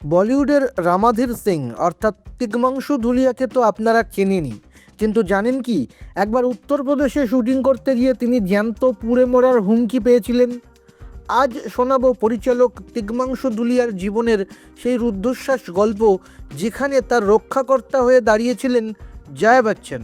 বলিউডের রামাধীর সিং অর্থাৎ তিগ্মাংশু ধুলিয়াকে তো আপনারা চেনেনই, কিন্তু জানেন কি একবার উত্তরপ্রদেশে শুটিং করতে গিয়ে তিনি জ্যান্ত পুড়ে মরার হুমকি পেয়েছিলেন। আজ শোনাবো পরিচালক তিগ্মাংশু ধুলিয়ার জীবনের সেই রুদ্ধশ্বাস গল্প, যেখানে তার রক্ষাকর্তা হয়ে দাঁড়িয়েছিলেন জয়া বচ্চন।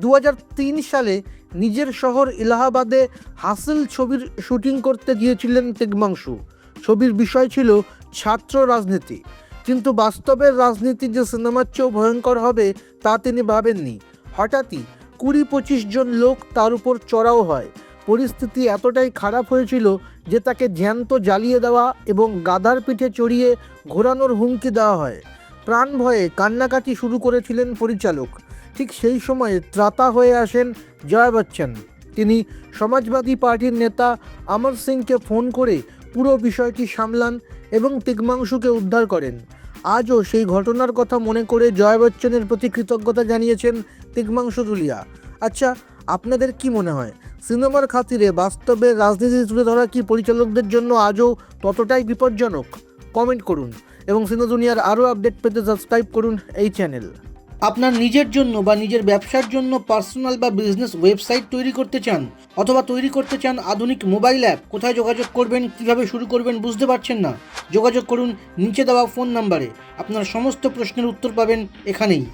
2003 সালে নিজের শহর এলাহাবাদে হাসিল ছবির শুটিং করতে গিয়েছিলেন তিগ্মাংশু। ছবির বিষয় ছিল ছাত্র রাজনীতি, কিন্তু বাস্তবের রাজনীতি যে সিনেমার চেয়েও ভয়ঙ্কর হবে তা তিনি ভাবেননি। হঠাৎই 20-25 জন লোক তার উপর চড়াও হয়। পরিস্থিতি এতটাই খারাপ হয়েছিল যে তাকে জ্যান্ত জ্বালিয়ে দেওয়া এবং গাধার পিঠে চড়িয়ে ঘোরানোর হুমকি দেওয়া হয়। প্রাণ ভয়ে কান্নাকাটি শুরু করেছিলেন পরিচালক। ঠিক সেই সময়ে ত্রাতা হয়ে আসেন জয়া বচ্চন। তিনি সমাজবাদী পার্টির নেতা অমর সিংকে ফোন করে পুরো বিষয়টি সামলান এবং তিগ্মাংশুকে উদ্ধার করেন। আজও সেই ঘটনার কথা মনে করে জয়া বচ্চনের প্রতি কৃতজ্ঞতা জানিয়েছেন তিগ্মাংশু ধুলিয়া। আচ্ছা, আপনাদের কি মনে হয়, সিনেমার খাতিরে বাস্তবে রাজনীতি তুলে ধরা কি পরিচালকদের জন্য আজও ততটাই বিপজ্জনক? কমেন্ট করুন এবং সিনে দুনিয়ার আরও আপডেট পেতে সাবস্ক্রাইব করুন এই চ্যানেল। আপনার নিজের জন্য বা নিজের ব্যবসার জন্য পার্সোনাল বা বিজনেস ওয়েবসাইট তৈরি করতে চান, অথবা তৈরি করতে চান আধুনিক মোবাইল অ্যাপ, কোথায় যোগাযোগ করবেন, কিভাবে শুরু করবেন বুঝতে পারছেন না? যোগাযোগ করুন নিচে দেওয়া ফোন নাম্বারে। আপনার সমস্ত প্রশ্নের উত্তর পাবেন এখানেই।